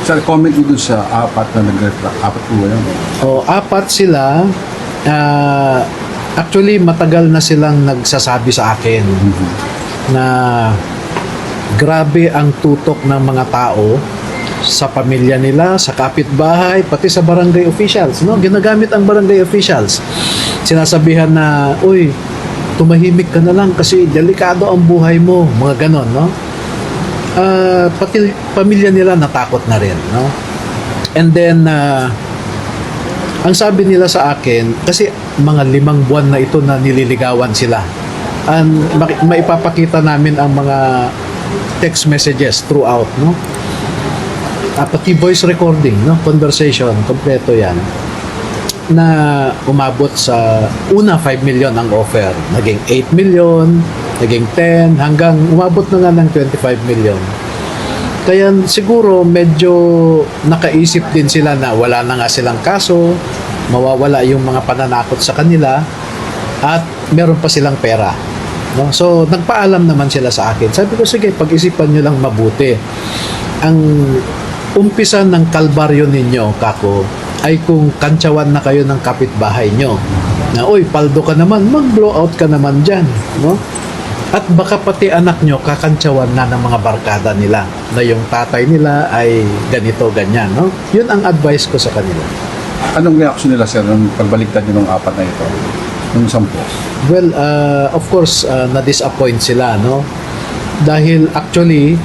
Sir, comment mo dun sa apat na nag-reflect. Apat po ba yun? O, apat sila. Actually, matagal na silang nagsasabi sa akin na grabe ang tutok ng mga tao sa pamilya nila, sa kapitbahay, pati sa barangay officials. No? Ginagamit ang barangay officials. Sinasabihan na, uy, tumahimik ka na lang kasi delikado ang buhay mo. Mga ganon, no? Pati pamilya nila natakot na rin, no? And then ang sabi nila sa akin, kasi mga 5 buwan na ito na nililigawan sila, maipapakita namin ang mga text messages throughout, no? Pati voice recording, no? Conversation, kompleto yan, na umabot sa una 5 million ang offer, naging 8 million, naging 10, hanggang umabot na nga ng 25 million. Kaya siguro medyo nakaisip din sila na wala na nga silang kaso, mawawala yung mga pananakot sa kanila, at meron pa silang pera. No? So, nagpaalam naman sila sa akin. Sabi ko, sige, pag-isipan nyo lang mabuti. Ang umpisa ng kalbaryo ninyo, kako, ay kung kantsawan na kayo ng kapitbahay nyo. Na, uy, paldo ka naman, mag-blow out ka naman dyan. No? At baka pati anak nyo kakantsawan na ng mga barkada nila na yung tatay nila ay ganito, ganyan. No? Yun ang advice ko sa kanila. Anong reaction nila, sir, nung pagbaliktad nyo ng apat na ito? Nung 10? Well, of course, na-disappoint sila, no? Dahil actually,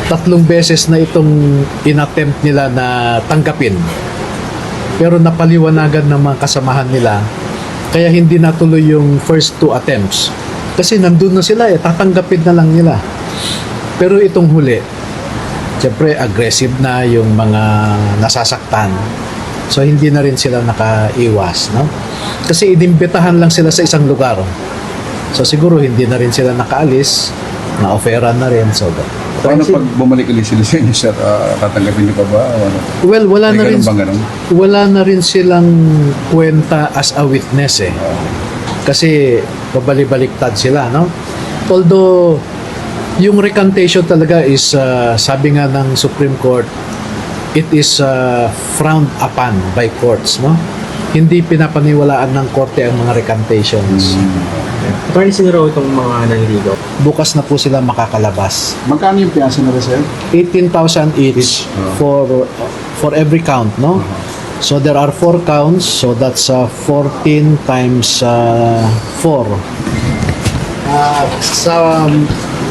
3 beses na itong inattempt nila na tanggapin. Pero napaliwanagan ng mga kasamahan nila, kaya hindi natuloy yung first 2 attempts. Kasi nandun na sila, tatanggapin na lang nila. Pero itong huli, siyempre aggressive na yung mga nasasaktan. So hindi na rin sila nakaiwas, no? Kasi inimbitahan lang sila sa isang lugar. So siguro hindi na rin sila nakaalis, na-offeran na rin. So Paano pag bumalik ulit sila sa inyo, sir? Tatanggapin niyo pa ba? O ano? well, wala May na rin, ganun bang ganun? wala na rin silang kwenta as a witness eh. Kasi babalik-baliktad sila, no? Although yung recantation talaga is sabi nga ng Supreme Court, it is frowned upon by courts, no? Hindi pinapaniwalaan ng korte ang mga recantations. Attorney, sino raw itong mga naniligaw? Bukas na po sila makakalabas. Magkano yung piyansa nila, sir? 18,000 each for every count, no? So there are 4 counts, so that's 14 times 4.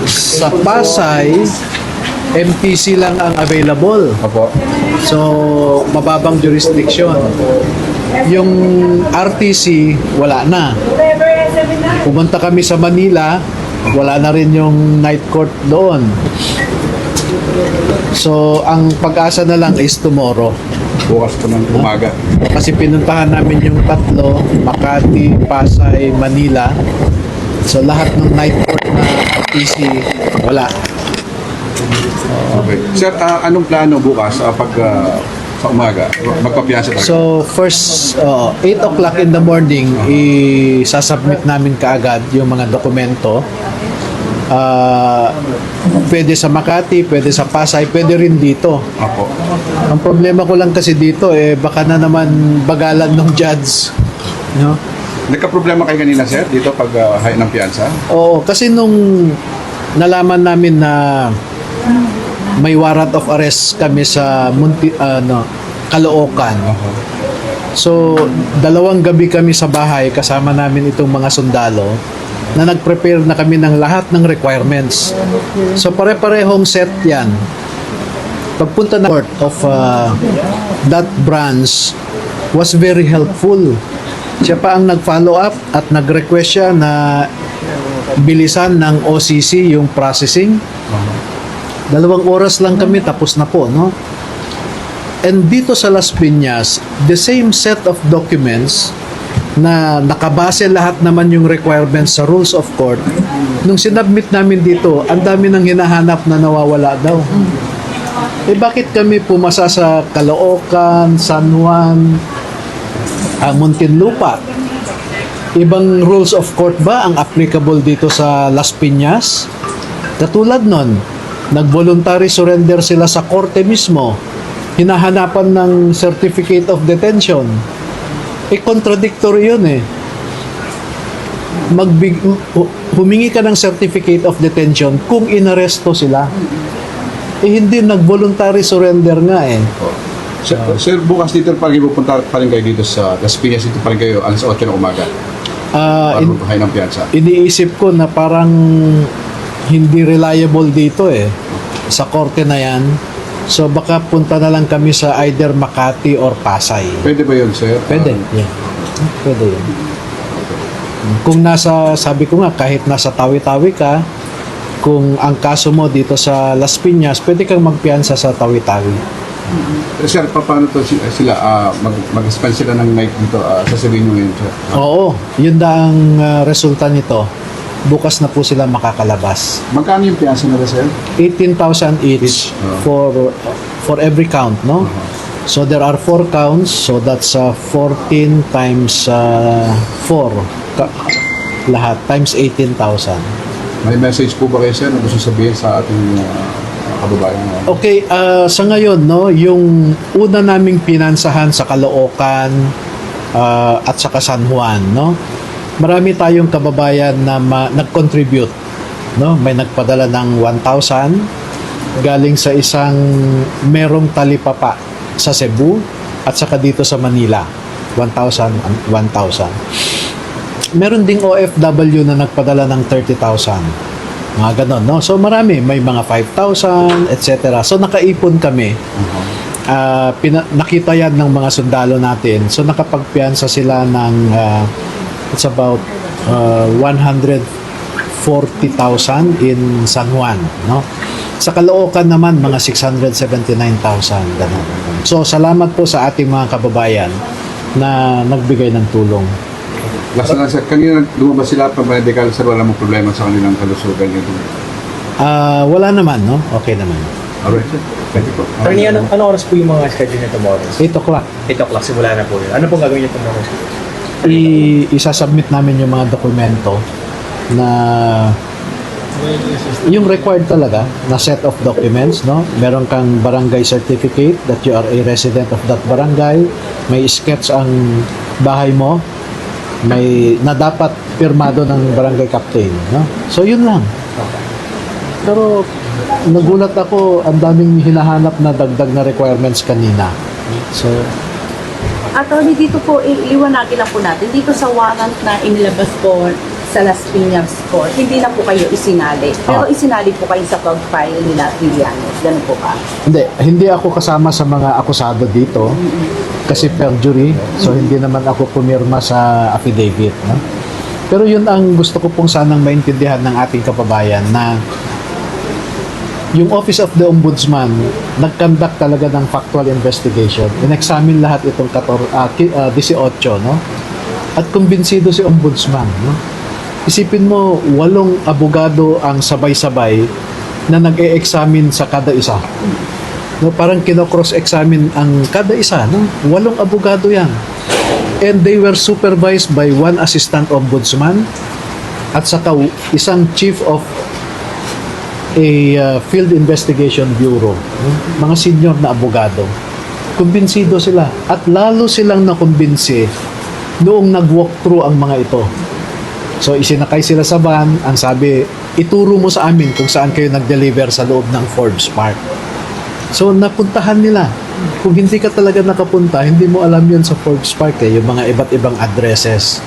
Sa Pasay, MPC lang ang available. Opo. So, mababang jurisdiction. Yung RTC, wala na. Pumunta kami sa Manila, wala na rin yung night court doon. So, ang pag-asa na lang is tomorrow. Bukas po ng umaga. Kasi pinuntahan namin yung 3, Makati, Pasay, Manila. So, lahat ng night court na RTC, wala. Okay. Sir, anong plano bukas pag sa umaga? Magpapiyasa tayo? So, first, 8 o'clock in the morning, isasubmit namin kaagad yung mga dokumento. Pwede sa Makati, pwede sa Pasay, pwede rin dito. Opo. Ang problema ko lang kasi dito, baka na naman bagalan ng judge. No? Nagka-problema kayo kanina, sir, dito pag high ng piyansa? Oo, kasi nung nalaman namin na may warrant of arrest kami sa Caloocan. So, 2 gabi kami sa bahay kasama namin itong mga sundalo na nag-prepare na kami ng lahat ng requirements. So, pare-parehong set yan. Pagpunta na court of that branch was very helpful. Siya pa ang nag-follow up at nag-request siya na bilisan ng OCC yung processing. 2 oras lang kami, tapos na po, no? And dito sa Las Piñas, the same set of documents na nakabase lahat naman yung requirements sa rules of court, nung sinubmit namin dito, ang dami nang hinahanap na nawawala daw. Bakit kami pumasa sa Caloocan, San Juan, Muntinlupa? Ibang rules of court ba ang applicable dito sa Las Piñas? Katulad nun, nag-voluntary surrender sila sa korte mismo. hinahanapan ng certificate of detention. Contradictory yun eh. Humingi ka ng certificate of detention kung inaresto sila. Hindi nag-voluntary surrender nga eh. Sir, bukas dito pa rin pupunta pa rin kayo dito sa Las Piñas. Dito pa rin kayo alas 8 ng umaga. Para magpahay ng piyansa. Iniisip ko na parang hindi reliable dito eh. Sa korte na yan. So baka punta na lang kami sa either Makati or Pasay. Pwede ba yun, sir? Pwede. Yeah. Pwede yun. Kung sabi ko nga, kahit nasa Tawi-Tawi ka, kung ang kaso mo dito sa Las Piñas, pwede kang magpiyansa sa Tawi-Tawi. Sir, paano to sila? Mag-spend sila ng night dito. Sasabihin nyo ngayon, sir. Oo, yun na ang resulta nito. Bukas na po sila makakalabas. Magkano yung piyansa nila, sir? 18,000 each for every count, no? So there are 4 counts, so that's 14 times 4 lahat times 18,000. May message po ba kayo, sir, na gusto sabihin sa ating kababayan? Okay, sa ngayon, no, yung una naming pinansahan sa Caloocan at sa San Juan, no? Marami tayong kababayan na nag-contribute, no? May nagpadala ng 1,000 galing sa isang merong talipapa sa Cebu at saka dito sa Manila. 1,000. Meron ding OFW na nagpadala ng 30,000. Mga ganon, no? So marami, may mga 5,000, etc. So nakaipon kami. Nakita yan ng mga sundalo natin. So nakapagpiyansa sila ng it's about 140,000 in San Juan, no? Sa Caloocan naman mga 679,000 ganun. So salamat po sa ating mga kababayan na nagbigay ng tulong. Last na lang, sir, kanina lumabas sila pa medical, sir, wala mong problema sa kanilang kalusugan yun. Wala naman, no? Okay naman. Alright, sir. Thank you po. Attorney, ano oras po yung mga schedule na tomorrow? 8 o'clock. 8 o'clock, simula na po yun. Ano pong gagawin niyo tomorrow? Isasubmit namin yung mga dokumento na yung required talaga na set of documents, no? Meron kang barangay certificate that you are a resident of that barangay, may sketch ang bahay mo, may na dapat pirmado ng barangay captain, no? So yun lang. Pero nagulat ako, ang daming hinahanap na dagdag na requirements kanina. So Attorney, dito po, iliwanagin lang po natin, dito sa warrant na inilabas po sa Las Piñas Court, hindi na po kayo isinali. Pero isinali po kayo sa pag-file nila Villanos. Ganun po ba? hindi ako kasama sa mga akusado dito kasi perjury, so hindi naman ako pumirma sa affidavit, no? Pero yun ang gusto ko pong sanang maintindihan ng ating kababayan na yung Office of the Ombudsman nag-conduct talaga ng factual investigation. In-examine lahat itong 18, no? At kumbinsido si Ombudsman, no? Isipin mo, 8 abogado ang sabay-sabay na nag-e-examine sa kada isa. No, parang kino-cross-examine ang kada isa, no? 8 abogado yan. And they were supervised by 1 assistant ombudsman at saka isang chief of a field investigation bureau, no? Mga senior na abogado. Kumbinsido sila at lalo silang nakumbinsi noong nag-walk through ang mga ito. So isinakay sila sa van, ang sabi, ituro mo sa amin kung saan kayo nag-deliver sa loob ng Forbes Park. So napuntahan nila. Kung hindi ka talaga nakapunta, hindi mo alam yan sa Forbes Park, yung mga iba't ibang addresses.